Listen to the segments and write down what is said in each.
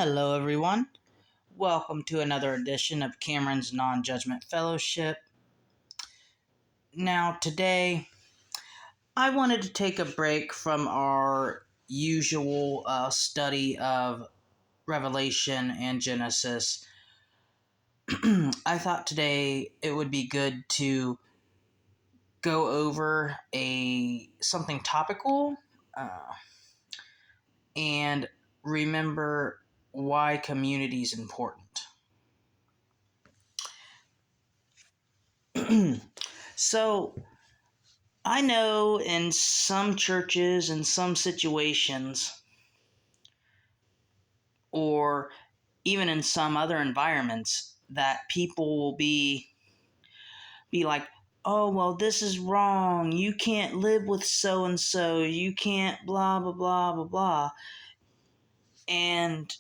Hello, everyone. Welcome to another edition of Cameron's Non-Judgment Fellowship. Now, today, I wanted to take a break from our usual study of Revelation and Genesis. I thought today it would be good to go over something topical and remember why community is important. So, I know in some churches, in some situations, or even in some other environments, that people will be like, oh, well, this is wrong. You can't live with so and so. You can't blah, blah, blah, blah, blah. And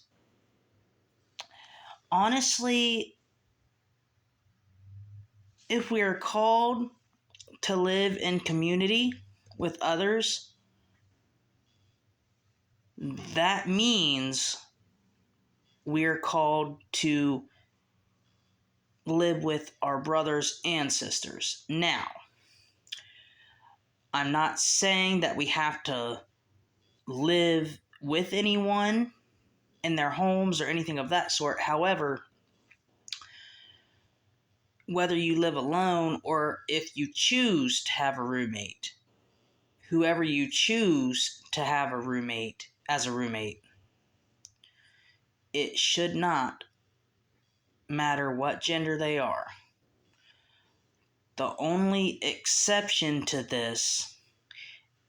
honestly, if we are called to live in community with others, that means we're called to live with our brothers and sisters. Now, I'm not saying that we have to live with anyone in their homes or anything of that sort. However, whether you live alone or if you choose to have a roommate, whoever you choose to have as a roommate, it should not matter what gender they are. The only exception to this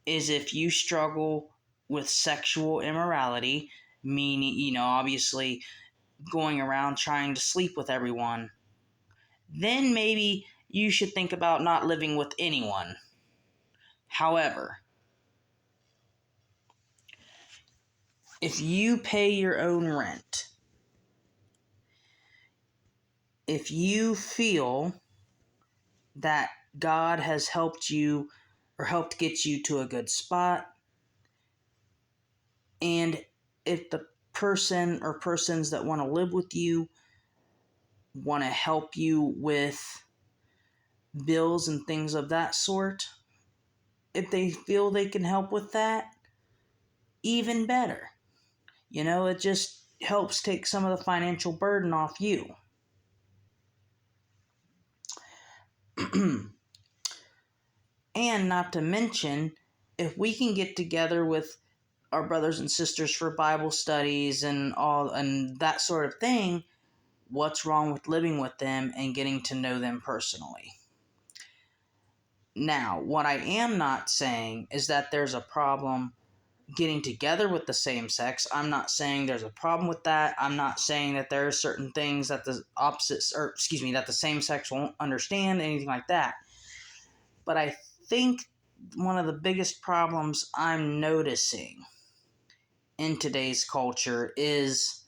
is if you struggle with sexual immorality, meaning, obviously going around trying to sleep with everyone, then maybe you should think about not living with anyone. However, if you pay your own rent, if you feel that God has helped you or helped get you to a good spot, and if the person or persons that want to live with you want to help you with bills and things of that sort, if they feel they can help with that, even better. It just helps take some of the financial burden off you. And not to mention, if we can get together with our brothers and sisters for Bible studies and all and that sort of thing, what's wrong with living with them and getting to know them personally? Now, what I am not saying is that there's a problem getting together with the same sex. I'm not saying there's a problem with that. I'm not saying that there are certain things that that the same sex won't understand, anything like that. But I think one of the biggest problems I'm noticing in today's culture is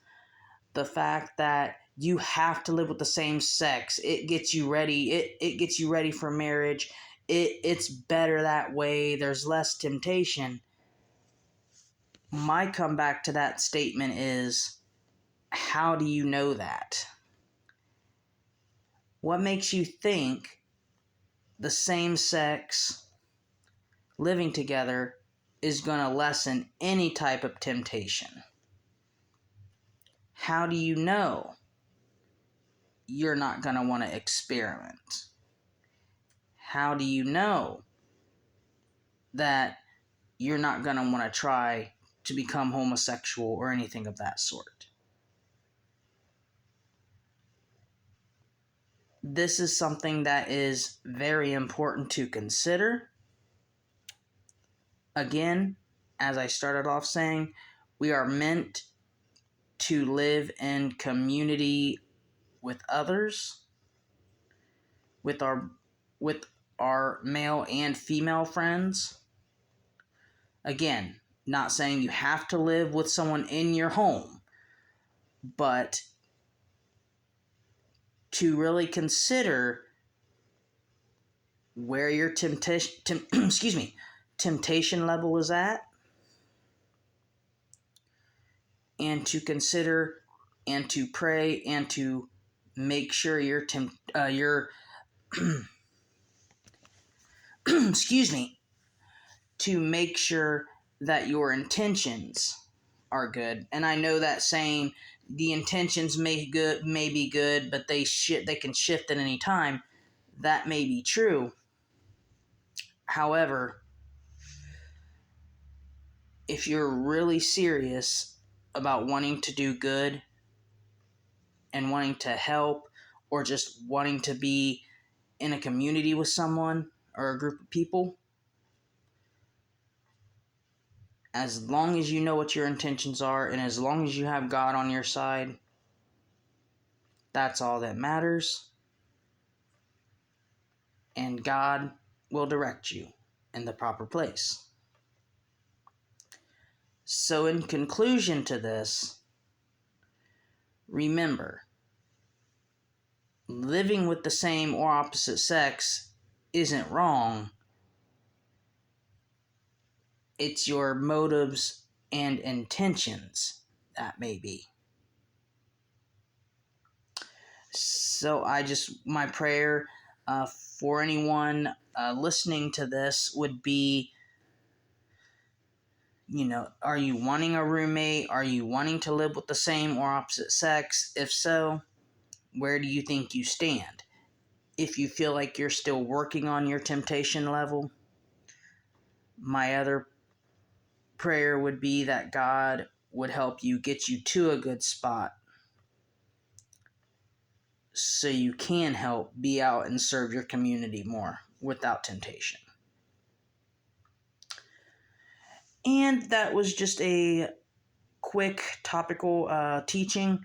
the fact that you have to live with the same sex. It gets you ready. It gets you ready for marriage. It's better that way. There's less temptation. My comeback to that statement is, how do you know that? What makes you think the same sex living together is going to lessen any type of temptation? How do you know you're not going to want to experiment? How do you know that you're not going to want to try to become homosexual or anything of that sort? This is something that is very important to consider. Again, as I started off saying, we are meant to live in community with others, with our male and female friends. Again, not saying you have to live with someone in your home, but to really consider where your temptation level is at, and to consider and to pray and to make sure your excuse me, to make sure that your intentions are good. And I know that saying the intentions may be good, but they can shift at any time. That may be true. However, if you're really serious about wanting to do good and wanting to help, or just wanting to be in a community with someone or a group of people, as long as you know what your intentions are and as long as you have God on your side, that's all that matters. And God will direct you in the proper place. So, in conclusion to this, remember, living with the same or opposite sex isn't wrong. It's your motives and intentions that may be. So my prayer for anyone listening to this would be, are you wanting a roommate? Are you wanting to live with the same or opposite sex? If so, where do you think you stand? If you feel like you're still working on your temptation level, my other prayer would be that God would help you get you to a good spot so you can help be out and serve your community more without temptation. And that was just a quick topical teaching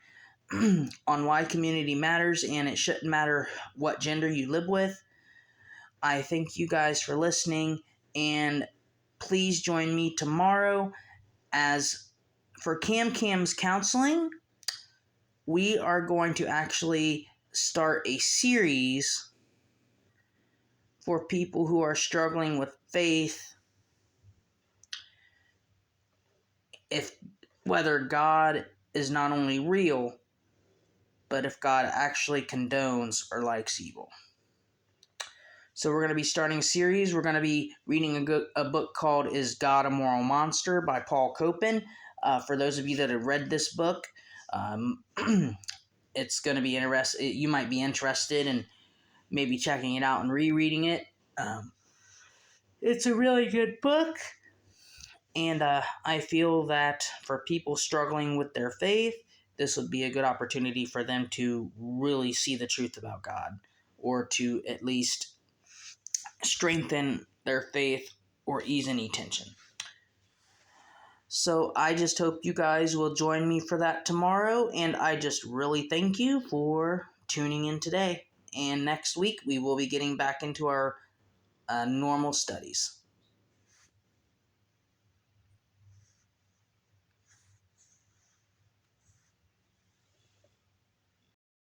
on why community matters, and it shouldn't matter what gender you live with. I thank you guys for listening, and please join me tomorrow as for Cam's counseling. We are going to actually start a series for people who are struggling with faith, if whether God is not only real, but if God actually condones or likes evil. So we're going to be starting a series. We're going to be reading a book called Is God a Moral Monster by Paul Copan. For those of you that have read this book, it's going to be interesting. You might be interested in maybe checking it out and rereading it. It's a really good book. And I feel that for people struggling with their faith, this would be a good opportunity for them to really see the truth about God, or to at least strengthen their faith or ease any tension. So I just hope you guys will join me for that tomorrow, and I just really thank you for tuning in today. And next week we will be getting back into our normal studies.